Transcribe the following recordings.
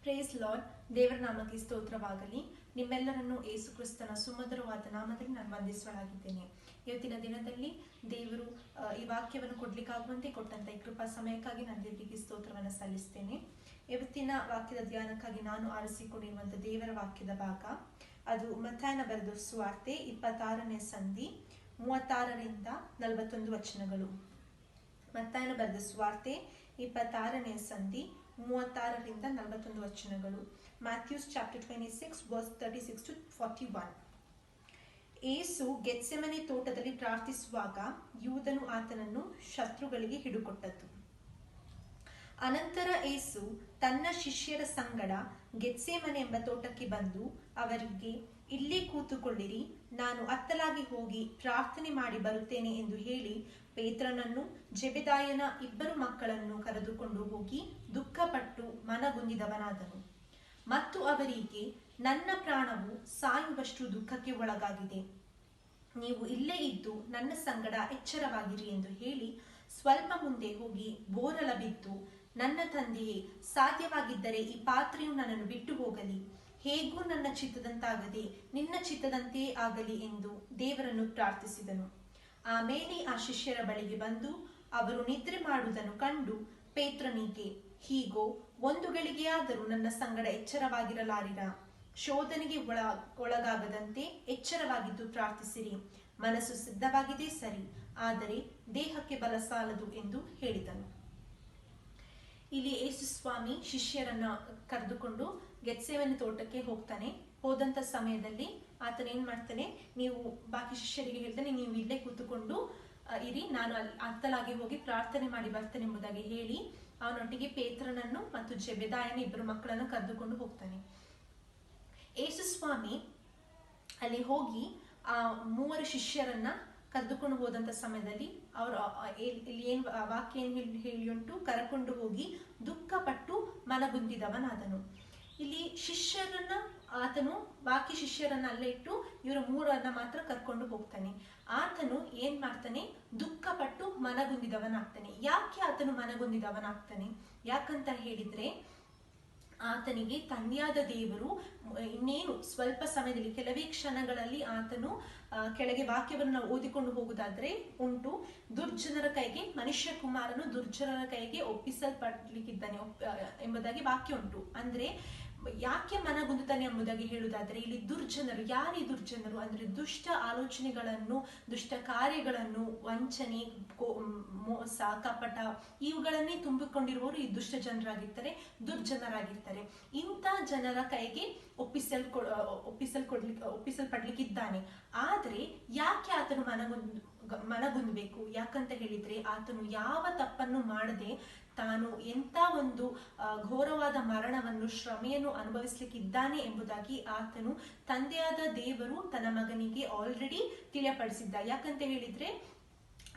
Praise lord. ದೇವರ ನಾಮಕ್ಕೆ ಸ್ತೋತ್ರವಾಗಲಿ. ನಿಮ್ಮೆಲ್ಲರನ್ನು ಯೇಸು ಕ್ರಿಸ್ತನ ಸುಮಧುರವಾದ ನಾಮದಲ್ಲಿ ನಾನು ವಂದಿಸುವಳಾಗಿದ್ದೇನೆ. ಇವತ್ತಿನ ದಿನದಲ್ಲಿ ದೇವರು ಈ ವಾಕ್ಯವನ್ನು ಕೊಡ್ಲಿಕ್ಕಾಗುವಂತೆ ಕೊಟ್ಟಂತ ಈ ಕೃಪಾ ಸಮಯಕ್ಕಾಗಿ ನಾನು ದೇವರಿಗೆ ಸ್ತೋತ್ರವನ್ನು ಸಲ್ಲಿಸ್ತೇನೆ. ಇವತ್ತಿನ ವಾಕ್ಯದ ಧ್ಯಾನಕ್ಕಾಗಿ ನಾನು ಆರಿಸಿಕೊಂಡಿರುವಂತಹ ದೇವರ ವಾಕ್ಯದ ಭಾಗ ಅದು ಮತ್ತಾಯನ ಬರೆದ ಸುವಾರ್ತೆ 26ನೇ ಸಂಧಿ 36ರಿಂದ 41 ವಚನಗಳು. ಮತ್ತಾಯನ ಬರೆದ ಸುವಾರ್ತೆ 26ನೇ ಸಂಧಿ 36ರಿಂದ 41 ವಚನಗಳು. Matthews chapter 26 verse 36 to 41. ಯೇಸು ಗೆತ್ಸೆಮನೆ ತೋಟದಲ್ಲಿ ಪ್ರಾರ್ಥಿಸುವಾಗ ಯೂದನು ಆತನನ್ನು ಶತ್ರುಗಳಿಗೆ ಹಿಡುಕೊಟ್ಟದ್ದು. ಅನಂತರ ಯೇಸು ತನ್ನ ಶಿಷ್ಯರ ಸಂಗಡ ಗೆತ್ಸೆಮನೆ ಎಂಬ ತೋಟಕ್ಕೆ ಬಂದು ಅವರಿಗೆ, ಇಲ್ಲೇ ಕೂತುಕೊಳ್ಳಿರಿ, ನಾನು ಅತ್ತಲಾಗಿ ಹೋಗಿ ಪ್ರಾರ್ಥನೆ ಮಾಡಿ ಬರುತ್ತೇನೆ ಎಂದು ಹೇಳಿ ಪೇತ್ರನನ್ನು ಜೆಬೆದಾಯನ 2 ಮಕ್ಕಳನ್ನು ಕರೆದುಕೊಂಡು ಹೋಗಿ ದುಃಖಪಟ್ಟು ಮನಗುಂದಿದವನಾದನು ಮತ್ತು ಅವರಿಗೆ, ನನ್ನ ಪ್ರಾಣವು ಸಾಯುವಷ್ಟು ದುಃಖಕ್ಕೆ ಒಳಗಾಗಿದೆ, ನೀವು ಇಲ್ಲೇ ಇದ್ದು ನನ್ನ ಸಂಗಡ ಎಚ್ಚರವಾಗಿರಿ ಎಂದು ಹೇಳಿ ಸ್ವಲ್ಪ ಮುಂದೆ ಹೋಗಿ ಬೋರಲ ಬಿದ್ದು, ನನ್ನ ತಂದೆಯೇ, ಸಾಧ್ಯವಾಗಿದ್ದರೆ ಈ ಪಾತ್ರೆಯು ನನ್ನನ್ನು ಬಿಟ್ಟು ಹೋಗಲಿ, ಹೇಗೂ ನನ್ನ ಚಿತ್ತದಂತಾಗದೆ ನಿನ್ನ ಚಿತ್ತದಂತೆಯೇ ಆಗಲಿ ಎಂದು ದೇವರನ್ನು ಪ್ರಾರ್ಥಿಸಿದನು. ಆಮೇಲೆ ಆ ಶಿಷ್ಯರ ಬಳಿಗೆ ಬಂದು ಅವರು ನಿದ್ರೆ ಮಾಡುವುದನ್ನು ಕಂಡು ಪೇತ್ರನಿಗೆ, ಹೀಗೋ 1 ಗಳಿಗೆಯಾದರೂ ನನ್ನ ಸಂಗಡ ಎಚ್ಚರವಾಗಿರಲಾರಿರ, ಶೋಧನೆಗೆ ಒಳಗಾಗದಂತೆ ಎಚ್ಚರವಾಗಿದ್ದು ಪ್ರಾರ್ಥಿಸಿರಿ, ಮನಸ್ಸು ಸಿದ್ಧವಾಗಿದೆ ಸರಿ, ಆದರೆ ದೇಹಕ್ಕೆ ಬಲ ಸಾಲದು ಎಂದು ಹೇಳಿದನು. ಇಲ್ಲಿ ಯೇಸು ಸ್ವಾಮಿ ಶಿಷ್ಯರನ್ನ ಕರೆದುಕೊಂಡು ಗೆತ್ಸೆಮನೆ ತೋಟಕ್ಕೆ ಹೋಗ್ತಾನೆ. ಹೋದಂತ ಸಮಯದಲ್ಲಿ ಆತನ ಏನ್ ಮಾಡ್ತಾನೆ, ನೀವು ಬಾಕಿ ಶಿಷ್ಯರಿಗೆ ಹೇಳ್ತಾನೆ, ನೀವು ಇಲ್ಲೇ ಕೂತುಕೊಂಡು ಇರಿ, ನಾನು ಅತ್ತಲಾಗಿ ಹೋಗಿ ಪ್ರಾರ್ಥನೆ ಮಾಡಿ ಬರ್ತೇನೆ ಎಂಬುದಾಗಿ ಹೇಳಿ ಅವನೊಟ್ಟಿಗೆ ಪೇತ್ರನನ್ನು ಮತ್ತು ಜೆಬೆದಾಯನ 2 ಮಕ್ಕಳನ್ನು ಕರೆದುಕೊಂಡು ಹೋಗ್ತಾನೆ. ಯೇಸು ಸ್ವಾಮಿ ಅಲ್ಲಿ ಹೋಗಿ ಆ 3 ಶಿಷ್ಯರನ್ನ ಕರೆದುಕೊಂಡು ಹೋದಂತ ಸಮಯದಲ್ಲಿ ಅವರು ಇಲ್ಲಿ ಏನ್ ವಾಕ್ಯ ಏನ್ ಹೇಳಿ ಉಂಟು, ಕರಕೊಂಡು ಹೋಗಿ ದುಃಖಪಟ್ಟು ಮನಗುಂದಿದವನಾದನು. ಇಲ್ಲಿ ಶಿಷ್ಯರನ್ನ ಆತನು ಬಾಕಿ ಶಿಷ್ಯರನ್ನ ಅಲ್ಲೇ ಇಟ್ಟು ಇವರು 3 ಮಾತ್ರ ಕರ್ಕೊಂಡು ಹೋಗ್ತಾನೆ. ಆತನು ಏನ್ ಮಾಡ್ತಾನೆ, ದುಃಖಪಟ್ಟು ಮನಗುಂದಿದವನಾಗ್ತಾನೆ. ಯಾಕೆ ಆತನು ಮನಗುಂದಿದವನಾಗ್ತಾನೆ? ಯಾಕಂತ ಹೇಳಿದ್ರೆ ಆತನಿಗೆ ತಂದೆಯಾದ ದೇವರು ಇನ್ನೇನು ಸ್ವಲ್ಪ ಸಮಯದಲ್ಲಿ, ಕೆಲವೇ ಕ್ಷಣಗಳಲ್ಲಿ ಆತನು ಕೆಳಗೆ ವಾಕ್ಯವನ್ನು ನಾವು ಓದಿಕೊಂಡು ಹೋಗುವುದಾದ್ರೆ ಉಂಟು, ದುರ್ಜನರ ಕೈಗೆ, ಮನುಷ್ಯ ಕುಮಾರನು ದುರ್ಜನರ ಕೈಗೆ ಒಪ್ಪಿಸಲ್ಪಡ್ಲಿಕ್ಕಿದ್ದಾನೆ ಎಂಬುದಾಗಿ ವಾಕ್ಯ ಉಂಟು. ಅಂದ್ರೆ ಯಾಕೆ ಮನಗುಂದುತ್ತಾನೆ ಎಂಬುದಾಗಿ ಹೇಳುವುದಾದ್ರೆ, ಇಲ್ಲಿ ದುರ್ಜನರು, ಯಾರು ಈ ದುರ್ಜನರು ಅಂದ್ರೆ ದುಷ್ಟ ಆಲೋಚನೆಗಳನ್ನು, ದುಷ್ಟ ಕಾರ್ಯಗಳನ್ನು, ವಂಚನೆ, ಮೋಸ, ಕಪಟ ಇವುಗಳನ್ನೇ ತುಂಬಿಕೊಂಡಿರುವವರು ಈ ದುಷ್ಟ ಜನರಾಗಿರ್ತಾರೆ, ದುರ್ಜನರಾಗಿರ್ತಾರೆ. ಇಂಥ ಜನರ ಕೈಗೆ ಒಪ್ಪಿಸಲ್ಪಡ್ಲಿಕ್ಕಿದ್ದಾನೆ. ಆದ್ರೆ ಯಾಕೆ ಆತನು ಮನಗುಂದಬೇಕು? ಯಾಕಂತ ಹೇಳಿದ್ರೆ ಆತನು ಯಾವ ತಪ್ಪನ್ನು ಮಾಡದೆ ತಾನು ಎಂತ ಒಂದು ಘೋರವಾದ ಮರಣವನ್ನು, ಶ್ರಮೆಯನ್ನು ಅನುಭವಿಸ್ಲಿಕ್ಕಿದ್ದಾನೆ ಎಂಬುದಾಗಿ ಆತನು ತಂದೆಯಾದ ದೇವರು ತನ್ನ ಮಗನಿಗೆ ಆಲ್ರೆಡಿ ತಿಳಿಯಪಡಿಸಿದ್ದ. ಯಾಕಂತ ಹೇಳಿದ್ರೆ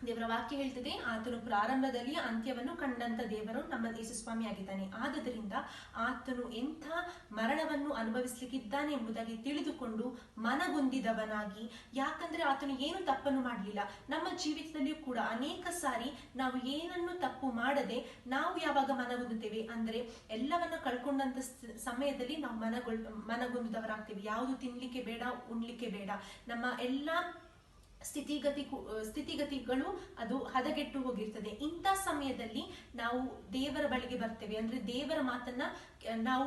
ದೇವರ ವಾಕ್ಯ ಹೇಳ್ತದೆ, ಆತನು ಪ್ರಾರಂಭದಲ್ಲಿ ಅಂತ್ಯವನ್ನು ಕಂಡಂತ ದೇವರು ನಮ್ಮ ಯೇಸು ಸ್ವಾಮಿ ಆಗಿದ್ದಾನೆ. ಆದುದರಿಂದ ಆತನು ಎಂಥ ಮರಣವನ್ನು ಅನುಭವಿಸ್ಲಿಕ್ಕಿದ್ದಾನೆ ಎಂಬುದಾಗಿ ತಿಳಿದುಕೊಂಡು ಮನಗುಂದಿದವನಾಗಿ, ಯಾಕಂದ್ರೆ ಆತನು ಏನು ತಪ್ಪನ್ನು ಮಾಡಲಿಲ್ಲ. ನಮ್ಮ ಜೀವಿತದಲ್ಲಿಯೂ ಕೂಡ ಅನೇಕ ಸಾರಿ ನಾವು ಏನನ್ನು ತಪ್ಪು ಮಾಡದೆ ನಾವು ಯಾವಾಗ ಮನಗುಂದುತ್ತೇವೆ ಅಂದ್ರೆ ಎಲ್ಲವನ್ನ ಕಳ್ಕೊಂಡಂತ ಸಮಯದಲ್ಲಿ ನಾವು ಮನಗುಂದಿದವರಾಗ್ತೇವೆ. ಯಾವುದು ತಿನ್ಲಿಕ್ಕೆ ಬೇಡ, ಉಣ್ಲಿಕ್ಕೆ ಬೇಡ, ನಮ್ಮ ಎಲ್ಲ ಸ್ಥಿತಿಗತಿಗಳು ಅದು ಹದಗೆಟ್ಟು ಹೋಗಿರ್ತದೆ. ಇಂಥ ಸಮಯದಲ್ಲಿ ನಾವು ದೇವರ ಬಳಿಗೆ ಬರ್ತೇವೆ. ಅಂದ್ರೆ ದೇವರ ಮಾತನ್ನ ನಾವು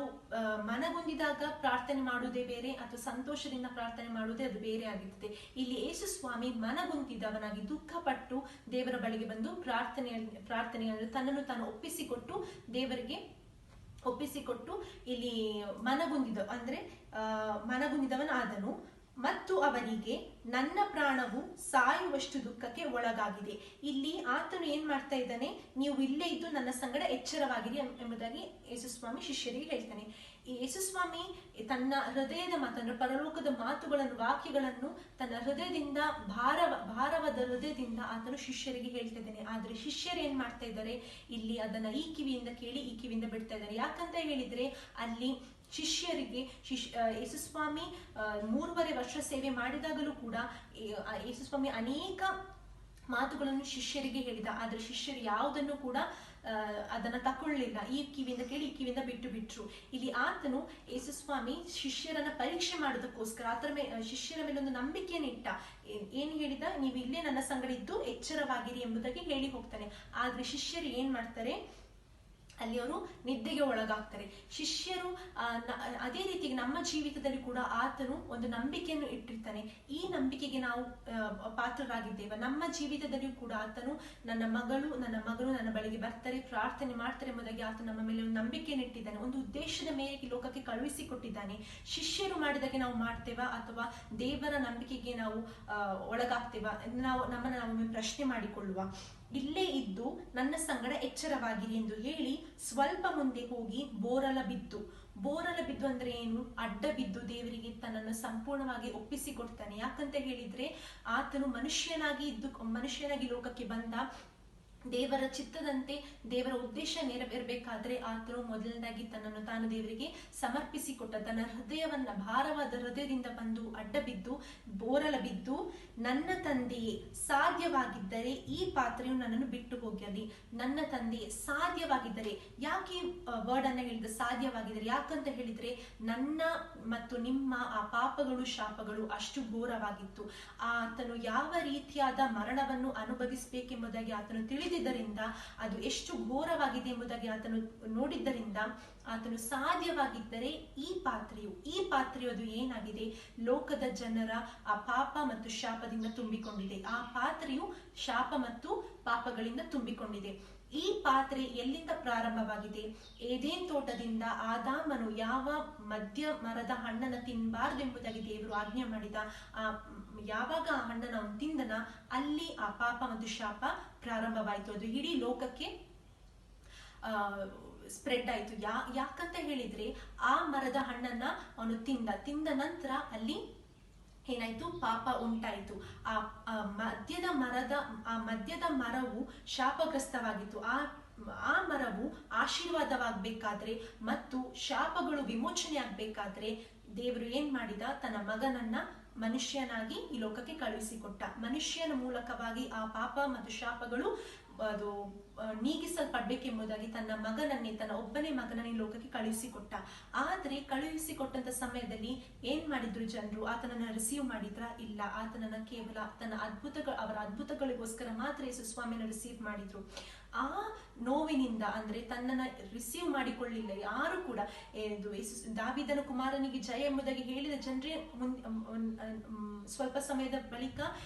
ಮನಗುಂದಿದಾಗ ಪ್ರಾರ್ಥನೆ ಮಾಡುವುದೇ ಬೇರೆ, ಅಥವಾ ಸಂತೋಷದಿಂದ ಪ್ರಾರ್ಥನೆ ಮಾಡುವುದೇ ಅದು ಬೇರೆ ಆಗಿರ್ತದೆ. ಇಲ್ಲಿ ಯೇಸು ಸ್ವಾಮಿ ಮನಗುಂದಿದವನಾಗಿ ದುಃಖಪಟ್ಟು ದೇವರ ಬಳಿಗೆ ಬಂದು ಪ್ರಾರ್ಥನೆಯಲ್ಲಿ ತನ್ನನ್ನು ತಾನು ದೇವರಿಗೆ ಒಪ್ಪಿಸಿಕೊಟ್ಟು ಇಲ್ಲಿ ಮನಗುಂದಿದವನಾದನು ಮತ್ತು ಅವರಿಗೆ, ನನ್ನ ಪ್ರಾಣವು ಸಾಯುವಷ್ಟು ದುಃಖಕ್ಕೆ ಒಳಗಾಗಿದೆ. ಇಲ್ಲಿ ಆತನು ಏನ್ ಮಾಡ್ತಾ ಇದ್ದಾನೆ, ನೀವು ಇಲ್ಲೇ ಇದ್ದು ನನ್ನ ಸಂಗಡ ಎಚ್ಚರವಾಗಿರಿ ಎಂಬುದಾಗಿ ಯೇಸುಸ್ವಾಮಿ ಶಿಷ್ಯರಿಗೆ ಹೇಳ್ತಾನೆ. ಈ ಯೇಸುಸ್ವಾಮಿ ತನ್ನ ಹೃದಯದ ಮಾತನ್ನು, ಪರಲೋಕದ ಮಾತುಗಳನ್ನು, ವಾಕ್ಯಗಳನ್ನು ತನ್ನ ಹೃದಯದಿಂದ ಭಾರವಾದ ಹೃದಯದಿಂದ ಆತನು ಶಿಷ್ಯರಿಗೆ ಹೇಳ್ತಾ ಇದ್ದಾನೆ. ಆದ್ರೆ ಶಿಷ್ಯರು ಏನ್ ಮಾಡ್ತಾ ಇದ್ದಾರೆ, ಇಲ್ಲಿ ಅದನ್ನ ಈ ಕಿವಿಯಿಂದ ಕೇಳಿ ಈ ಕಿವಿಯಿಂದ ಬಿಡ್ತಾ ಇದ್ದಾರೆ. ಯಾಕಂತ ಹೇಳಿದ್ರೆ ಅಲ್ಲಿ ಶಿಷ್ಯರಿಗೆ ಯೇಸುಸ್ವಾಮಿ 3.5 ವರ್ಷ ಸೇವೆ ಮಾಡಿದಾಗಲೂ ಕೂಡ ಯೇಸುಸ್ವಾಮಿ ಅನೇಕ ಮಾತುಗಳನ್ನು ಶಿಷ್ಯರಿಗೆ ಹೇಳಿದ. ಆದ್ರೆ ಶಿಷ್ಯರು ಯಾವುದನ್ನು ಕೂಡ ಅದನ್ನ ತಕೊಳ್ಳಿಲ್ಲ. ಈ ಕಿವಿಯಿಂದ ಕೇಳಿ ಈ ಕಿವಿಯಿಂದ ಬಿಟ್ರು. ಇಲ್ಲಿ ಆತನು ಯೇಸು ಸ್ವಾಮಿ ಶಿಷ್ಯರನ್ನ ಪರೀಕ್ಷೆ ಮಾಡೋದಕ್ಕೋಸ್ಕರ ಶಿಷ್ಯರ ಮೇಲೆ ಒಂದು ನಂಬಿಕೆಯನ್ನು ಇಟ್ಟ. ಏನ್ ಹೇಳಿದ, ನೀವು ಇಲ್ಲೇ ನನ್ನ ಸಂಗಡ ಇದ್ದು ಎಚ್ಚರವಾಗಿರಿ ಎಂಬುದಾಗಿ ಹೇಳಿ ಹೋಗ್ತಾನೆ. ಆದ್ರೆ ಶಿಷ್ಯರು ಏನ್ ಮಾಡ್ತಾರೆ, ಅಲ್ಲಿ ಅವರು ನಿದ್ದೆಗೆ ಒಳಗಾಗ್ತಾರೆ. ಶಿಷ್ಯರು ಅದೇ ರೀತಿ ನಮ್ಮ ಜೀವಿತದಲ್ಲಿ ಕೂಡ ಆತನು ಒಂದು ನಂಬಿಕೆಯನ್ನು ಇಟ್ಟಿರ್ತಾನೆ. ಈ ನಂಬಿಕೆಗೆ ನಾವು ಪಾತ್ರರಾಗಿದ್ದೇವೆ. ನಮ್ಮ ಜೀವಿತದಲ್ಲಿಯೂ ಕೂಡ ಆತನು ನನ್ನ ಮಗಳು ನನ್ನ ಬಳಿಗೆ ಬರ್ತಾರೆ, ಪ್ರಾರ್ಥನೆ ಮಾಡ್ತಾರೆ ಎಂಬುದಾಗಿ ಆತನು ನಮ್ಮ ಮೇಲೆ ಒಂದು ನಂಬಿಕೆಯನ್ನು ಇಟ್ಟಿದ್ದಾನೆ. ಒಂದು ಉದ್ದೇಶದ ಮೇರೆಗೆ ಲೋಕಕ್ಕೆ ಕಳುಹಿಸಿಕೊಟ್ಟಿದ್ದಾನೆ. ಶಿಷ್ಯರು ಮಾಡಿದಾಗೆ ನಾವು ಮಾಡ್ತೇವಾ ಅಥವಾ ದೇವರ ನಂಬಿಕೆಗೆ ನಾವು ಒಳಗಾಗ್ತೇವಾ? ನಮ್ಮನ್ನು ನಾವು ಪ್ರಶ್ನೆ ಮಾಡಿಕೊಳ್ಳುವ. ಇಲ್ಲೇ ಇದ್ದು ನನ್ನ ಸಂಗಡ ಎಚ್ಚರವಾಗಿರಿ ಎಂದು ಹೇಳಿ ಸ್ವಲ್ಪ ಮುಂದೆ ಹೋಗಿ ಬೋರಲ ಬಿದ್ದು ಅಂದ್ರೆ ಏನು? ಅಡ್ಡ ಬಿದ್ದು ದೇವರಿಗೆ ತನ್ನನ್ನು ಸಂಪೂರ್ಣವಾಗಿ ಒಪ್ಪಿಸಿಕೊಡ್ತಾನೆ. ಯಾಕಂತ ಹೇಳಿದ್ರೆ ಆತನು ಮನುಷ್ಯನಾಗಿ ಲೋಕಕ್ಕೆ ಬಂದ. ದೇವರ ಚಿತ್ತದಂತೆ ದೇವರ ಉದ್ದೇಶ ನೆರವೇರಬೇಕಾದ್ರೆ ಆತನು ಮೊದಲನೇದಾಗಿ ತನ್ನನ್ನು ತಾನು ದೇವರಿಗೆ ಸಮರ್ಪಿಸಿಕೊಟ್ಟ. ತನ್ನ ಭಾರವಾದ ಹೃದಯದಿಂದ ಬಂದು ಅಡ್ಡ ಬಿದ್ದು ಬೋರಲ ಬಿದ್ದು, ನನ್ನ ತಂದೆಯೇ ಸಾಧ್ಯವಾಗಿದ್ದರೆ ಈ ಪಾತ್ರೆಯು ನನ್ನನ್ನು ಬಿಟ್ಟು ಹೋಗಲಿ. ನನ್ನ ತಂದೆಯೇ ಸಾಧ್ಯವಾಗಿದ್ದರೆ, ಯಾಕೆ ವರ್ಡ್ ಅನ್ನ ಹೇಳಿದ ಸಾಧ್ಯವಾಗಿದ್ದರೆ? ಯಾಕಂತ ಹೇಳಿದ್ರೆ ನನ್ನ ಮತ್ತು ನಿಮ್ಮ ಆ ಪಾಪಗಳು ಶಾಪಗಳು ಅಷ್ಟು ಘೋರವಾಗಿತ್ತು. ಆತನು ಯಾವ ರೀತಿಯಾದ ಮರಣವನ್ನು ಅನುಭವಿಸಬೇಕೆಂಬುದಾಗಿ ಆತನು ತಿಳಿದಿದ್ದರಿಂದ, ಅದು ಎಷ್ಟು ಘೋರವಾಗಿದೆ ಎಂಬುದಾಗಿ ಆತನು ನೋಡಿದ್ದರಿಂದ, ಆತನು ಸಾಧ್ಯವಾಗಿದ್ದರೆ ಈ ಪಾತ್ರೆಯು ಅದು ಏನಾಗಿದೆ? ಲೋಕದ ಜನರ ಆ ಪಾಪ ಮತ್ತು ಶಾಪದಿಂದ ತುಂಬಿಕೊಂಡಿದೆ. ಆ ಪಾತ್ರೆಯು ಶಾಪ ಮತ್ತು ಪಾಪಗಳಿಂದ ತುಂಬಿಕೊಂಡಿದೆ. ಈ ಪಾತ್ರೆ ಎಲ್ಲಿಂದ ಪ್ರಾರಂಭವಾಗಿದೆ? ಏದೇನ್ ತೋಟದಿಂದ ಆದಾಮನು ಯಾವ ಮಧ್ಯ ಮರದ ಹಣ್ಣನ್ನು ತಿನ್ನಬಾರದು ಎಂಬುದಾಗಿ ದೇವರು ಆಜ್ಞೆ ಮಾಡಿದ. ಯಾವಾಗ ಆ ಹಣ್ಣನ್ನು ಅವನು ತಿಂದನ, ಅಲ್ಲಿ ಆ ಪಾಪ ಮತ್ತು ಶಾಪ ಪ್ರಾರಂಭವಾಯಿತು. ಅದು ಇಡೀ ಲೋಕಕ್ಕೆ ಸ್ಪ್ರೆಡ್ ಆಯ್ತು. ಯಾಕಂತ ಹೇಳಿದ್ರೆ ಆ ಮರದ ಹಣ್ಣನ್ನ ಅವನು ತಿಂದ ನಂತರ ಅಲ್ಲಿ ಏನಾಯ್ತು? ಪಾಪ ಉಂಟಾಯಿತು. ಮದ್ಯದ ಮರವು ಶಾಪಗ್ರಸ್ತವಾಗಿತ್ತು. ಆ ಮರವು ಆಶೀರ್ವಾದವಾಗಬೇಕಾದ್ರೆ ಮತ್ತು ಶಾಪಗಳು ವಿಮೋಚನೆ ಆಗ್ಬೇಕಾದ್ರೆ ದೇವರು ಏನ್ ಮಾಡಿದ? ತನ್ನ ಮಗನನ್ನ ಮನುಷ್ಯನಾಗಿ ಈ ಲೋಕಕ್ಕೆ ಕಳುಹಿಸಿಕೊಟ್ಟ. ಮನುಷ್ಯನ ಮೂಲಕವಾಗಿ ಆ ಪಾಪ ಮತ್ತು ಶಾಪಗಳು ಅದು ನೀಗಿಸಲ್ಪಡ್ಬೇಕೆಂಬುದಾಗಿ ತನ್ನ ಒಬ್ಬನೇ ಮಗನನ್ನೇ ಲೋಕಕ್ಕೆ ಕಳುಹಿಸಿಕೊಟ್ಟ. ಆದ್ರೆ ಕಳುಹಿಸಿಕೊಟ್ಟಂತ ಸಮಯದಲ್ಲಿ ಏನ್ ಮಾಡಿದ್ರು ಜನರು? ಆತನನ್ನ ರಿಸೀವ್ ಮಾಡಿದ್ರ? ಇಲ್ಲ. ಆತನನ್ನ ಕೇವಲ ಅವರ ಅದ್ಭುತಗಳಿಗೋಸ್ಕರ ಮಾತ್ರ ಯೇಸು ಸ್ವಾಮಿಯನ್ನು ರಿಸೀವ್ ಮಾಡಿದ್ರು. ಆ ನೋವಿನಿಂದ, ಅಂದ್ರೆ ತನ್ನನ್ನ ರಿಸೀವ್ ಮಾಡಿಕೊಳ್ಳಿಲ್ಲ ಯಾರು ಕೂಡ. ದಾವೀದನ ಕುಮಾರನಿಗೆ ಜಯ ಎಂಬುದಾಗಿ ಹೇಳಿದ ಜನರೇ ಸ್ವಲ್ಪ ಸಮಯದ ಬಳಿಕ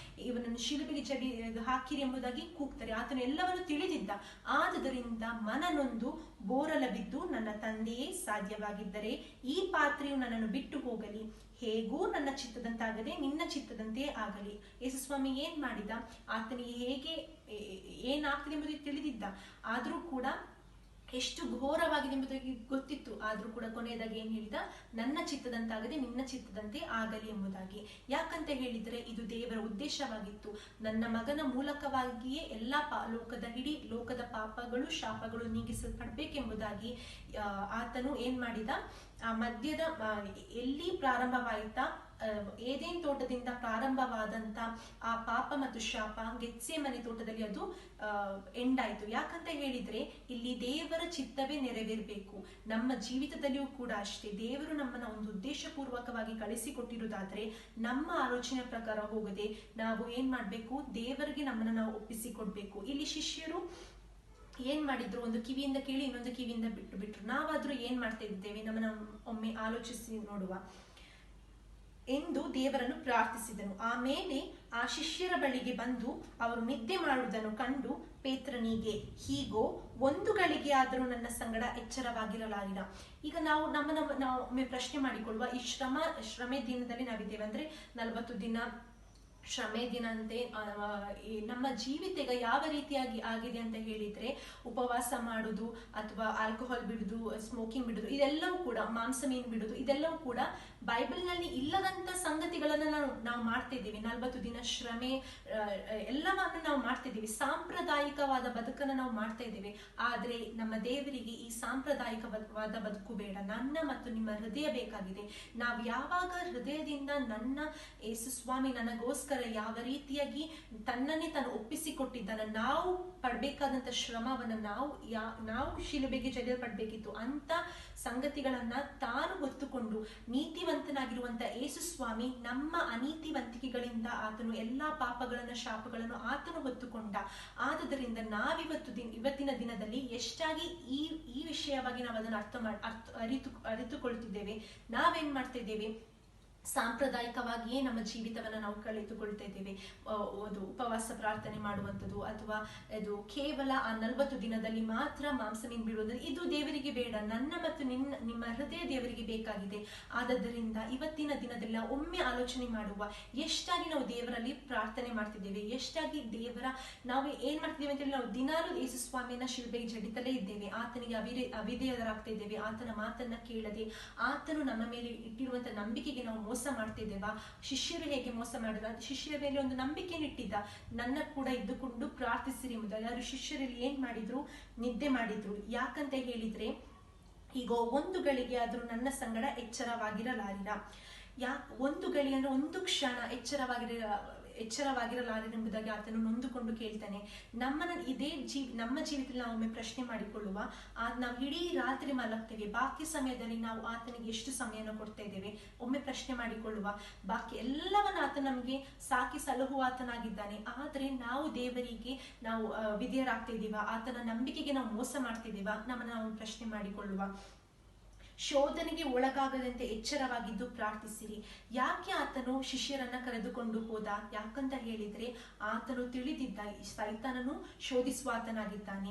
ಇವನನ್ನು ಶಿಲುಬೆಗೆ ಹಾಕಿರಿ ಎಂಬುದಾಗಿ ಕೂಗ್ತಾರೆ. ಆತನು ಎಲ್ಲವನ್ನು ತಿಳಿದಿದ್ದ. ಆದುದರಿಂದ ಮನನೊಂದು ಬೋರಲ ಬಿದ್ದು, ನನ್ನ ತಂದೆಯೇ ಸಾಧ್ಯವಾಗಿದ್ದರೆ ಈ ಪಾತ್ರೆಯು ನನ್ನನ್ನು ಬಿಟ್ಟು ಹೋಗಲಿ, ಹೇಗೂ ನನ್ನ ಚಿತ್ತದಂತಾಗದೆ ನಿನ್ನ ಚಿತ್ತದಂತೆ ಆಗಲಿ. ಯೇಸು ಸ್ವಾಮಿ ಏನ್ ಮಾಡಿದ? ಆತನಿಗೆ ಏನಾಗ್ತದೆ ಎಂಬುದಾಗಿ ತಿಳಿದಿದ್ದ. ಆದ್ರೂ ಕೂಡ ಎಷ್ಟು ಘೋರವಾಗಿದೆ ಎಂಬುದಾಗಿ ಗೊತ್ತಿತ್ತು. ಆದ್ರೂ ಕೂಡ ಕೊನೆಯದಾಗಿ ಏನ್ ಹೇಳಿದ? ನನ್ನ ಚಿತ್ತದಂತಾಗದೆ ನಿನ್ನ ಚಿತ್ತದಂತೆ ಆಗಲಿ ಎಂಬುದಾಗಿ. ಯಾಕಂತ ಹೇಳಿದ್ರೆ ಇದು ದೇವರ ಉದ್ದೇಶವಾಗಿತ್ತು. ನನ್ನ ಮಗನ ಮೂಲಕವಾಗಿಯೇ ಇಡೀ ಲೋಕದ ಪಾಪಗಳು ಶಾಪಗಳು ನೀಗಿಸಲ್ಪಡ್ಬೇಕೆಂಬುದಾಗಿ ಆತನು ಏನ್ ಮಾಡಿದ? ಆ ಮಧ್ಯದ ಎಲ್ಲಿ ಪ್ರಾರಂಭವಾಯಿತಾ? ಏದೇನ್ ತೋಟದಿಂದ ಪ್ರಾರಂಭವಾದಂತ ಆ ಪಾಪ ಮತ್ತು ಶಾಪ ಗೆತ್ಸೆಮನೆ ತೋಟದಲ್ಲಿ ಅದು ಎಂಡ್ ಆಯ್ತು. ಯಾಕಂತ ಹೇಳಿದ್ರೆ ಇಲ್ಲಿ ದೇವರ ಚಿತ್ತವೇ ನೆರವೇರಬೇಕು. ನಮ್ಮ ಜೀವಿತದಲ್ಲಿಯೂ ಕೂಡ ಅಷ್ಟೇ. ದೇವರು ನಮ್ಮನ್ನ ಒಂದು ಉದ್ದೇಶಪೂರ್ವಕವಾಗಿ ಕಳಿಸಿಕೊಟ್ಟಿರುವುದಾದ್ರೆ ನಮ್ಮ ಆಲೋಚನೆ ಪ್ರಕಾರ ಹೋಗದೆ ನಾವು ಏನ್ ಮಾಡ್ಬೇಕು? ದೇವರಿಗೆ ನಮ್ಮನ್ನ ನಾವು ಒಪ್ಪಿಸಿಕೊಡ್ಬೇಕು. ಇಲ್ಲಿ ಶಿಷ್ಯರು ಏನ್ ಮಾಡಿದ್ರು? ಒಂದು ಕಿವಿಯಿಂದ ಕೇಳಿ ಇನ್ನೊಂದು ಕಿವಿಯಿಂದ ಬಿಟ್ರು. ನಾವಾದ್ರೂ ಏನ್ ಮಾಡ್ತಾ ಇದ್ದೇವೆ? ನಮ್ಮನ್ನ ಒಮ್ಮೆ ಆಲೋಚಿಸಿ ನೋಡುವ ಎಂದು ದೇವರನ್ನು ಪ್ರಾರ್ಥಿಸಿದನು. ಆಮೇಲೆ ಆ ಶಿಷ್ಯರ ಬಳಿಗೆ ಬಂದು ಅವರು ನಿದ್ದೆ ಮಾಡುವುದನ್ನು ಕಂಡು ಪೇತ್ರನಿಗೆ, ಹೀಗೋ ಒಂದು ಗಳಿಗೆ ಆದರೂ ನನ್ನ ಸಂಗಡ ಎಚ್ಚರವಾಗಿರಲಾರಿನ. ಈಗ ನಾವು ಪ್ರಶ್ನೆ ಮಾಡಿಕೊಳ್ಳುವ, ಈ ಶ್ರಮೆ ದಿನದಲ್ಲಿ ನಾವಿದ್ದೇವೆ. ಅಂದ್ರೆ 40 ದಿನ ಶ್ರಮೆ ದಿನ ಅಂತೆ. ನಮ್ಮ ಜೀವಿತ ಈಗ ಯಾವ ರೀತಿಯಾಗಿ ಆಗಿದೆ ಅಂತ ಹೇಳಿದ್ರೆ, ಉಪವಾಸ ಮಾಡುದು ಅಥವಾ ಆಲ್ಕೋಹಾಲ್ ಬಿಡುದು, ಸ್ಮೋಕಿಂಗ್ ಬಿಡುದು, ಇದೆಲ್ಲವೂ ಕೂಡ, ಮಾಂಸ ಮೀನು ಬಿಡುದು, ಇದೆಲ್ಲವೂ ಕೂಡ ಬೈಬಲ್ ನಲ್ಲಿ ಇಲ್ಲದಂತ ಸಂಗತಿಗಳನ್ನ ನಾವು ಮಾಡ್ತಾ ಇದ್ದೀವಿ. 40 ದಿನ ಶ್ರಮೆ ಎಲ್ಲವನ್ನು ನಾವು ಮಾಡ್ತಾ ಇದ್ದೀವಿ. ಸಾಂಪ್ರದಾಯಿಕವಾದ ಬದುಕನ್ನು ನಾವು ಮಾಡ್ತಾ ಇದ್ದೇವೆ. ಆದ್ರೆ ನಮ್ಮ ದೇವರಿಗೆ ಈ ಸಾಂಪ್ರದಾಯಿಕವಾದ ಬದುಕು ಬೇಡ. ನನ್ನ ಮತ್ತು ನಿಮ್ಮ ಹೃದಯ ಬೇಕಾಗಿದೆ. ನಾವು ಯಾವಾಗ ಹೃದಯದಿಂದ ನನ್ನ ಯೇಸು ಸ್ವಾಮಿ ನನಗೋಸ್ಕರ ನಮಗೋಸ್ಕರ ಯಾವ ರೀತಿಯಾಗಿ ತನ್ನನ್ನೇ ತಾನು ಒಪ್ಪಿಸಿಕೊಟ್ಟಿದ್ದಾನ, ನಾವು ಪಡ್ಬೇಕಾದಂತ ಶ್ರಮವನ್ನ ನಾವು ಶಿಲುಬೆಗೆ ಜಡಿಯಲ್ಪಡ್ಬೇಕಿತ್ತು ಅಂತ ಸಂಗತಿಗಳನ್ನ ತಾನು ಹೊತ್ತುಕೊಂಡು ನೀತಿವಂತನಾಗಿರುವಂತ ಯೇಸು ಸ್ವಾಮಿ ನಮ್ಮ ಅನೀತಿವಂತಿಕೆಗಳಿಂದ ಆತನು ಎಲ್ಲಾ ಪಾಪಗಳನ್ನ ಶಾಪಗಳನ್ನು ಆತನು ಹೊತ್ತುಕೊಂಡ. ಆದುದರಿಂದ ಇವತ್ತಿನ ದಿನದಲ್ಲಿ ಎಷ್ಟಾಗಿ ಈ ವಿಷಯವಾಗಿ ನಾವು ಅದನ್ನು ಅರಿತುಕೊಳ್ತಿದ್ದೇವೆ, ನಾವೇನ್ ಮಾಡ್ತಾ ಇದ್ದೇವೆ, ಸಾಂಪ್ರದಾಯಿಕವಾಗಿಯೇ ನಮ್ಮ ಜೀವಿತವನ್ನ ನಾವು ಕಳೆದುಕೊಳ್ತಾ ಇದ್ದೇವೆ. ಅದು ಉಪವಾಸ ಪ್ರಾರ್ಥನೆ ಮಾಡುವಂಥದ್ದು ಅಥವಾ ಅದು ಕೇವಲ ಆ 40 ದಿನದಲ್ಲಿ ಮಾತ್ರ ಮಾಂಸ ಮೀನು ಬಿಡುವುದು, ಇದು ದೇವರಿಗೆ ಬೇಡ. ನನ್ನ ಮತ್ತು ನಿಮ್ಮ ಹೃದಯ ದೇವರಿಗೆ ಬೇಕಾಗಿದೆ. ಆದ್ದರಿಂದ ಇವತ್ತಿನ ದಿನದಲ್ಲಿ ನಾವು ಒಮ್ಮೆ ಆಲೋಚನೆ ಮಾಡುವ, ಎಷ್ಟಾಗಿ ನಾವು ದೇವರಲ್ಲಿ ಪ್ರಾರ್ಥನೆ ಮಾಡ್ತಿದ್ದೇವೆ, ಎಷ್ಟಾಗಿ ನಾವು ಏನ್ ಮಾಡ್ತಿದ್ದೇವೆ ಅಂತ ಹೇಳಿ ನಾವು ದಿನಾಲು ಯೇಸು ಸ್ವಾಮಿಯನ್ನ ಶಿಲುಬೆಗೆ ಜಡಿತಲೇ ಇದ್ದೇವೆ, ಆತನಿಗೆ ಅವಿಧೇಯರಾಗ್ತಾ ಇದ್ದೇವೆ, ಆತನ ಮಾತನ್ನ ಕೇಳದೆ ಆತನು ನಮ್ಮ ಮೇಲೆ ಇಟ್ಟಿರುವಂತ ನಂಬಿಕೆಗೆ ನಾವು ಮೋಸ ಮಾಡ್ತಿದ್ದೇವಾ? ಶಿಷ್ಯರು ಹೇಗೆ ಮೋಸ ಮಾಡಿದ್ರು? ಶಿಷ್ಯರ ಮೇಲೆ ಒಂದು ನಂಬಿಕೆಯನ್ನು ಇಟ್ಟಿದ್ದ, ನನ್ನ ಕೂಡ ಇದ್ದುಕೊಂಡು ಪ್ರಾರ್ಥಿಸಿರಿ ಎಂಬುದಾಗಿ. ಯಾರು ಶಿಷ್ಯರಲ್ಲಿ ಏನ್ ಮಾಡಿದ್ರು? ನಿದ್ದೆ ಮಾಡಿದ್ರು. ಯಾಕಂತ ಹೇಳಿದ್ರೆ, ಈಗ 1 ಗಳಿಗೆ ಆದ್ರೂ ನನ್ನ ಸಂಗಡ ಎಚ್ಚರವಾಗಿರಲಾರಿರ. ಒಂದು ಗಳಿಗೆ ಅಂದ್ರೆ ಒಂದು ಕ್ಷಣ ಎಚ್ಚರವಾಗಿರಲಾರೆಂಬುದಾಗಿ ಆತನು ನೊಂದುಕೊಂಡು ಕೇಳ್ತಾನೆ. ನಮ್ಮ ಜೀವಿತದಲ್ಲಿ ನಾವು ಒಮ್ಮೆ ಪ್ರಶ್ನೆ ಮಾಡಿಕೊಳ್ಳುವ, ನಾವು ಇಡೀ ರಾತ್ರಿ ಮಲಗ್ತೇವೆ, ಬಾಕಿ ಸಮಯದಲ್ಲಿ ನಾವು ಆತನಿಗೆ ಎಷ್ಟು ಸಮಯನ ಕೊಡ್ತಾ ಇದ್ದೇವೆ? ಒಮ್ಮೆ ಪ್ರಶ್ನೆ ಮಾಡಿಕೊಳ್ಳುವ. ಬಾಕಿ ಎಲ್ಲವನ್ನ ಆತ ನಮ್ಗೆ ಸಾಕಿ ಸಲಹುವ ಆತನಾಗಿದ್ದಾನೆ, ಆದ್ರೆ ನಾವು ದೇವರಿಗೆ ನಾವು ವಿಧೇಯರಾಗ್ತಾ ಇದ್ದೀವ? ಆತನ ನಂಬಿಕೆಗೆ ನಾವು ಮೋಸ ಮಾಡ್ತಿದ್ದೀವ? ನಮ್ಮನ್ನ ನಾವು ಪ್ರಶ್ನೆ ಮಾಡಿಕೊಳ್ಳುವ. ಶೋಧನೆಗೆ ಒಳಗಾಗದಂತೆ ಎಚ್ಚರವಾಗಿದ್ದು ಪ್ರಾರ್ಥಿಸಿರಿ. ಯಾಕೆ ಆತನು ಶಿಷ್ಯರನ್ನ ಕರೆದುಕೊಂಡು ಹೋದ? ಯಾಕಂತ ಹೇಳಿದ್ರೆ ಆತನು ತಿಳಿದಿದ್ದ ಸೈತಾನನು ಶೋಧಿಸುವ ಆತನಾಗಿದ್ದಾನೆ.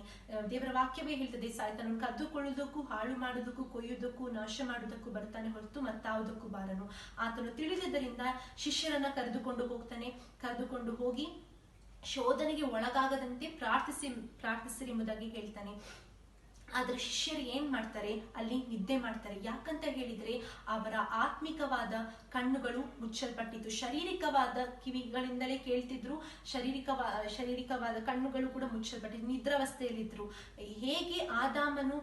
ದೇವರ ವಾಕ್ಯವೇ ಹೇಳ್ತದೆ, ಸೈತಾನನು ಕದ್ದುಕೊಳ್ಳುವುದಕ್ಕೂ, ಹಾಳು ಮಾಡುವುದಕ್ಕೂ, ಕೊಯ್ಯುವುದಕ್ಕೂ, ನಾಶ ಮಾಡುವುದಕ್ಕೂ ಬರ್ತಾನೆ ಹೊರತು ಮತ್ತಾವುದಕ್ಕೂ ಬಾರನು. ಆತನು ತಿಳಿದಿದ್ದರಿಂದ ಶಿಷ್ಯರನ್ನ ಕರೆದುಕೊಂಡು ಹೋಗಿ ಶೋಧನೆಗೆ ಒಳಗಾಗದಂತೆ ಪ್ರಾರ್ಥಿಸಿರಿ ಎಂಬುದಾಗಿ ಹೇಳ್ತಾನೆ. ಆದ್ರೆ ಶಿಷ್ಯರು ಏನ್ ಮಾಡ್ತಾರೆ? ಅಲ್ಲಿ ನಿದ್ದೆ ಮಾಡ್ತಾರೆ. ಯಾಕಂತ ಹೇಳಿದ್ರೆ ಅವರ ಆತ್ಮಿಕವಾದ ಕಣ್ಣುಗಳು ಮುಚ್ಚಲ್ಪಟ್ಟಿತ್ತು. ಶಾರೀರಿಕವಾದ ಕಿವಿಗಳಿಂದಲೇ ಕೇಳ್ತಿದ್ರು, ಶಾರೀರಿಕವಾದ ಕಣ್ಣುಗಳು ಕೂಡ ಮುಚ್ಚಲ್ಪಟ್ಟಿದ್ರು, ನಿದ್ರಾವಸ್ಥೆಯಲ್ಲಿದ್ರು. ಹೇಗೆ ಆದಾಮನು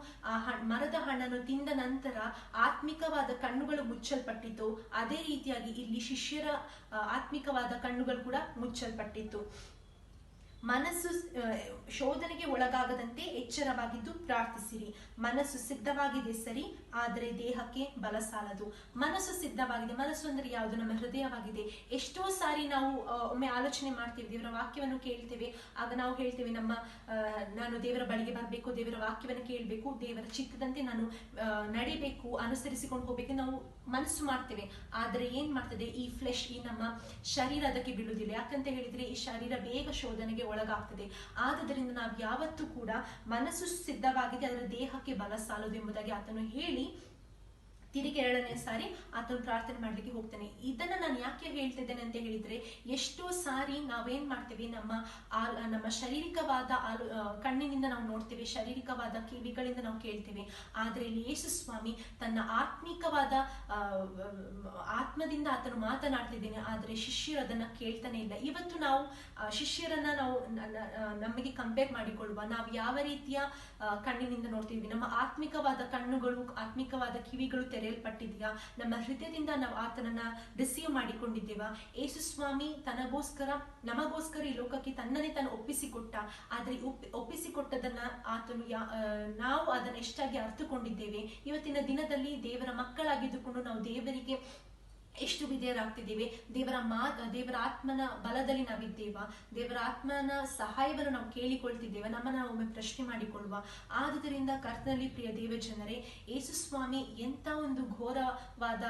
ಮರದ ಹಣ್ಣನ್ನು ತಿಂದ ನಂತರ ಆತ್ಮಿಕವಾದ ಕಣ್ಣುಗಳು ಮುಚ್ಚಲ್ಪಟ್ಟಿತ್ತು, ಅದೇ ರೀತಿಯಾಗಿ ಇಲ್ಲಿ ಶಿಷ್ಯರ ಆತ್ಮಿಕವಾದ ಕಣ್ಣುಗಳು ಕೂಡ ಮುಚ್ಚಲ್ಪಟ್ಟಿತ್ತು. ಮನಸ್ಸು ಶೋಧನೆಗೆ ಒಳಗಾಗದಂತೆ ಎಚ್ಚರವಾಗಿದ್ದು ಪ್ರಾರ್ಥಿಸಿರಿ. ಮನಸ್ಸು ಸಿದ್ಧವಾಗಿದೆ ಸರಿ, ಆದರೆ ದೇಹಕ್ಕೆ ಬಲ ಸಾಲದು. ಮನಸ್ಸು ಸಿದ್ಧವಾಗಿದೆ. ಮನಸ್ಸು ಅಂದ್ರೆ ಯಾವುದು? ನಮ್ಮ ಹೃದಯವಾಗಿದೆ. ಎಷ್ಟೋ ಸಾರಿ ನಾವು ಒಮ್ಮೆ ಆಲೋಚನೆ ಮಾಡ್ತೀವಿ, ದೇವರ ವಾಕ್ಯವನ್ನು ಕೇಳ್ತೇವೆ, ಆಗ ನಾವು ಹೇಳ್ತೇವೆ, ನಾನು ದೇವರ ಬಳಿಗೆ ಬರಬೇಕು, ದೇವರ ವಾಕ್ಯವನ್ನು ಕೇಳಬೇಕು, ದೇವರ ಚಿತ್ತದಂತೆ ನಾನು ನಡಿಬೇಕು, ಅನುಸರಿಸಿಕೊಂಡು ಹೋಗ್ಬೇಕು, ನಾವು ಮನಸ್ಸು ಮಾಡ್ತೇವೆ. ಆದ್ರೆ ಏನ್ ಮಾಡ್ತದೆ? ಈ ಫ್ಲೆಶ್, ಈ ನಮ್ಮ ಶರೀರ ಅದಕ್ಕೆ ಬಿಡುವುದಿಲ್ಲ. ಯಾಕಂತ ಹೇಳಿದ್ರೆ ಈ ಶರೀರ ಬೇಗ ಶೋಧನೆಗೆ ಒಳಗಾಗ್ತದೆ. ಆದುದರಿಂದ ನಾವು ಯಾವತ್ತೂ ಕೂಡ ಮನಸ್ಸು ಸಿದ್ಧವಾಗಿದೆ, ಅದರ ದೇಹಕ್ಕೆ ಬಲ ಸಾಲದು ಎಂಬುದಾಗಿ ಆತನು ಹೇಳಿ ತಿರುಗಿ 2ನೇ ಸಾರಿ ಆತನು ಪ್ರಾರ್ಥನೆ ಮಾಡ್ಲಿಕ್ಕೆ ಹೋಗ್ತಾನೆ. ಇದನ್ನ ನಾನು ಯಾಕೆ ಹೇಳ್ತಿದ್ದೇನೆ ಅಂತ ಹೇಳಿದ್ರೆ, ಎಷ್ಟೋ ಸಾರಿ ನಾವೇನ್ ಮಾಡ್ತೇವೆ, ನಮ್ಮ ಶಾರೀರಿಕವಾದ ಕಣ್ಣಿನಿಂದ ನಾವು ನೋಡ್ತೇವೆ, ಶಾರೀರಿಕವಾದ ಕಿವಿಗಳಿಂದ ನಾವು ಕೇಳ್ತೇವೆ. ಆದ್ರೆ ಇಲ್ಲಿ ಯೇಸು ಸ್ವಾಮಿ ತನ್ನ ಆತ್ಮಿಕವಾದ ಆತ್ಮದಿಂದ ಆತನು ಮಾತನಾಡ್ತಿದ್ದೇನೆ, ಆದ್ರೆ ಶಿಷ್ಯರು ಅದನ್ನ ಕೇಳ್ತಾನೆ ಇಲ್ಲ. ಇವತ್ತು ನಾವು ಶಿಷ್ಯರನ್ನ ನಾವು ನಮಗೆ ಕಂಪೇರ್ ಮಾಡಿಕೊಳ್ಳುವ, ನಾವು ಯಾವ ರೀತಿಯ ಕಣ್ಣಿನಿಂದ ನೋಡ್ತೀವಿ, ನಮ್ಮ ಆತ್ಮಿಕವಾದ ಕಣ್ಣುಗಳು, ಆತ್ಮಿಕವಾದ ಕಿವಿಗಳು ತೆರೆಯಲ್ಪಟ್ಟಿದ್ಯಾ? ನಮ್ಮ ಹೃದಯದಿಂದ ನಾವು ಆತನನ್ನ ರಿಸೀವ್ ಮಾಡಿಕೊಂಡಿದ್ದೇವಾ? ಯೇಸು ಸ್ವಾಮಿ ನಮಗೋಸ್ಕರ ಈ ಲೋಕಕ್ಕೆ ತನ್ನನ್ನೇ ತಾನು ಒಪ್ಪಿಸಿಕೊಟ್ಟ. ಆದ್ರೆ ಒಪ್ಪಿಸಿಕೊಟ್ಟದನ್ನ ಆತನು ನಾವು ಅದನ್ನ ಎಷ್ಟಾಗಿ ಅರ್ಥಕೊಂಡಿದ್ದೇವೆ? ಇವತ್ತಿನ ದಿನದಲ್ಲಿ ದೇವರ ಮಕ್ಕಳಾಗಿದ್ದುಕೊಂಡು ನಾವು ದೇವರಿಗೆ ಎಷ್ಟು ವಿಧೇಯರಾಗ್ತಿದ್ದೇವೆ? ದೇವರ ಆತ್ಮನ ಬಲದಲ್ಲಿ ನಾವಿದ್ದೇವಾ? ದೇವರ ಆತ್ಮನ ಸಹಾಯವನ್ನು ನಾವು ಕೇಳಿಕೊಳ್ತಿದ್ದೇವೆ? ನಮ್ಮನ್ನ ನಾವು ಒಮ್ಮೆ ಪ್ರಶ್ನೆ ಮಾಡಿಕೊಳ್ಳುವ. ಆದುದರಿಂದ ಕರ್ತನಲ್ಲಿ ಪ್ರಿಯ ದೇವ ಜನರೇ, ಯೇಸು ಸ್ವಾಮಿ ಎಂತ ಒಂದು ಘೋರವಾದ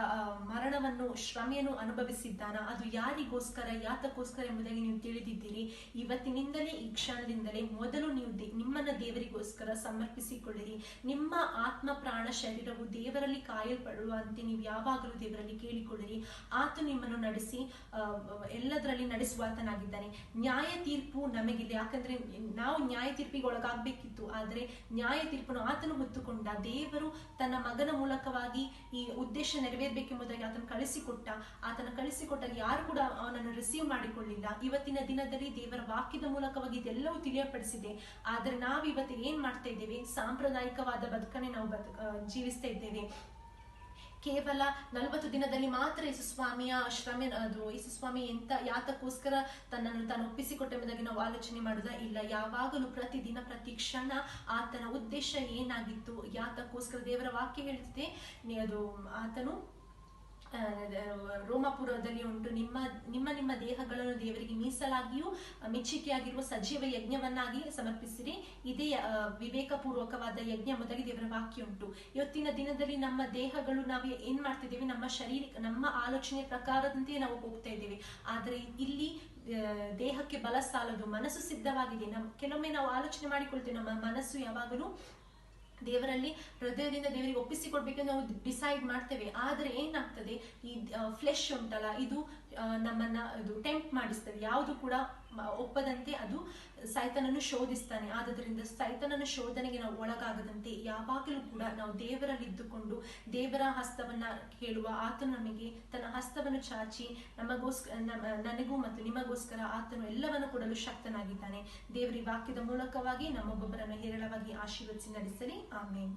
ಮರಣವನ್ನು, ಶ್ರಮೆಯನ್ನು ಅನುಭವಿಸಿದ್ದಾನ, ಅದು ಯಾರಿಗೋಸ್ಕರ, ಯಾತಕ್ಕೋಸ್ಕರ ಎಂಬುದಾಗಿ ನೀವು ತಿಳಿದಿದ್ದೀರಿ. ಇವತ್ತಿನಿಂದಲೇ, ಈ ಕ್ಷಣದಿಂದಲೇ ಮೊದಲು ನೀವು ನಿಮ್ಮನ್ನ ದೇವರಿಗೋಸ್ಕರ ಸಮರ್ಪಿಸಿಕೊಳ್ಳಿರಿ. ನಿಮ್ಮ ಆತ್ಮ, ಪ್ರಾಣ, ಶರೀರವು ದೇವರಲ್ಲಿ ಕಾಯಲ್ಪಡುವಂತೆ ನೀವು ಯಾವಾಗಲೂ ದೇವರಲ್ಲಿ ಕೇಳಿಕೊಳ್ಳಿರಿ. ಆತ ನಿಮ್ಮನ್ನು ನಡೆಸಿ ಎಲ್ಲದರಲ್ಲಿ ನಡೆಸುವಾತನಾಗಿದ್ದಾನೆ. ನ್ಯಾಯ ತೀರ್ಪು ನಮಗಿಲ್ಲ, ಯಾಕಂದ್ರೆ ನಾವು ನ್ಯಾಯ ತೀರ್ಪಿಗೆ ಒಳಗಾಗಬೇಕಿತ್ತು. ಆದ್ರೆ ನ್ಯಾಯ ತೀರ್ಪನ್ನು ಆತನು ಹೊತ್ತುಕೊಂಡ. ದೇವರು ತನ್ನ ಮಗನ ಮೂಲಕವಾಗಿ ಈ ಉದ್ದೇಶ ನೆರವೇರ್ಬೇಕೆಂಬುದಾಗಿ ಆತನ ಕಳಿಸಿಕೊಟ್ಟಾಗ ಯಾರು ಕೂಡ ಅವನನ್ನು ರಿಸೀವ್ ಮಾಡಿಕೊಳ್ಳಿಲ್ಲ. ಇವತ್ತಿನ ದಿನದಲ್ಲಿ ದೇವರ ವಾಕ್ಯದ ಮೂಲಕವಾಗಿ ಇದೆಲ್ಲವೂ ತಿಳಿಯಪಡಿಸಿದೆ. ಆದ್ರೆ ನಾವಿವತ್ತು ಏನ್ ಮಾಡ್ತಾ ಇದ್ದೇವೆ? ಸಾಂಪ್ರದಾಯಿಕವಾದ ಬದುಕನ್ನೇ ನಾವು ಜೀವಿಸ್ತಾ ಇದ್ದೇವೆ. ಕೇವಲ 40 ದಿನದಲ್ಲಿ ಮಾತ್ರ ಯೇಸು ಸ್ವಾಮಿಯ ಶ್ರಮೆ ಅದು ಯೇಸು ಸ್ವಾಮಿ ಯಾತಕ್ಕೋಸ್ಕರ ತನ್ನನ್ನು ತಾನು ಒಪ್ಪಿಸಿಕೊಟ್ಟೆಂಬುದಾಗಿ ನಾವು ಆಲೋಚನೆ ಮಾಡುವುದಾ? ಇಲ್ಲ, ಯಾವಾಗಲೂ ಪ್ರತಿದಿನ ಪ್ರತಿ ಕ್ಷಣ ಆತನ ಉದ್ದೇಶ ಏನಾಗಿತ್ತು, ಯಾತಕ್ಕೋಸ್ಕರ ದೇವರ ವಾಕ್ಯ ಹೇಳ್ತಿದೆ, ಅದು ಆತನು ರೋಮಾಪುರದಲ್ಲಿ ಉಂಟು, ನಿಮ್ಮ ದೇಹಗಳನ್ನು ದೇವರಿಗೆ ಮೀಸಲಾಗಿಯೂ ಮೆಚ್ಚುಗೆಯಾಗಿರುವ ಸಜೀವ ಯಜ್ಞವನ್ನಾಗಿ ಸಮರ್ಪಿಸಿರಿ, ಇದೇ ವಿವೇಕಪೂರ್ವಕವಾದ ಯಜ್ಞ ಎಂಬುದಾಗಿ ದೇವರ ವಾಕ್ಯ ಉಂಟು. ಇವತ್ತಿನ ದಿನದಲ್ಲಿ ನಮ್ಮ ದೇಹಗಳು ನಾವು ಏನ್ ಮಾಡ್ತಿದ್ದೇವೆ, ನಮ್ಮ ನಮ್ಮ ಆಲೋಚನೆ ಪ್ರಕಾರದಂತೆ ನಾವು ಹೋಗ್ತಾ ಇದ್ದೇವೆ. ಆದ್ರೆ ಇಲ್ಲಿ ದೇಹಕ್ಕೆ ಬಲ ಸಾಲದು, ಮನಸ್ಸು ಸಿದ್ಧವಾಗಿದೆ. ಕೆಲವೊಮ್ಮೆ ನಾವು ಆಲೋಚನೆ ಮಾಡಿಕೊಳ್ತೇವೆ, ನಮ್ಮ ಮನಸ್ಸು ಯಾವಾಗಲೂ ದೇವರಲ್ಲಿ ಹೃದಯದಿಂದ ದೇವರಿಗೆ ಒಪ್ಪಿಸಿಕೊಡ್ಬೇಕಂತ ನಾವು ಡಿಸೈಡ್ ಮಾಡ್ತೇವೆ. ಆದ್ರೆ ಏನಾಗ್ತದೆ, ಈ ಫ್ಲೆಶ್ ಉಂಟಲ್ಲ, ಇದು ನಮ್ಮನ್ನ ಇದು ಟೆಂಪ್ಟ್ ಮಾಡಿಸ್ತದೆ. ಯಾವುದು ಕೂಡ ಒಪ್ಪದಂತೆ ಅದು ಸೈತಾನನ್ನು ಶೋಧಿಸ್ತಾನೆ. ಆದ್ರಿಂದ ಸೈತಾನನ ಶೋಧನೆಗೆ ನಾವು ಒಳಗಾಗದಂತೆ ಯಾವಾಗಲೂ ಕೂಡ ನಾವು ದೇವರಲ್ಲಿ ಇದ್ದುಕೊಂಡು ದೇವರ ಹಸ್ತವನ್ನ ಕೇಳುವ, ಆತನು ನಮಗೆ ತನ್ನ ಹಸ್ತವನ್ನು ಚಾಚಿ ನನಗೂ ಮತ್ತು ನಿಮಗೋಸ್ಕರ ಆತನು ಎಲ್ಲವನ್ನು ಕೊಡಲು ಶಕ್ತನಾಗಿದ್ದಾನೆ. ದೇವರ ವಾಕ್ಯದ ಮೂಲಕವಾಗಿ ನಮ್ಮೊಬ್ಬೊಬ್ಬರನ್ನು ಹೇರಳವಾಗಿ ಆಶೀರ್ವದಿಸಿ ನಡೆಸಲಿ. ಆಮೇನ್.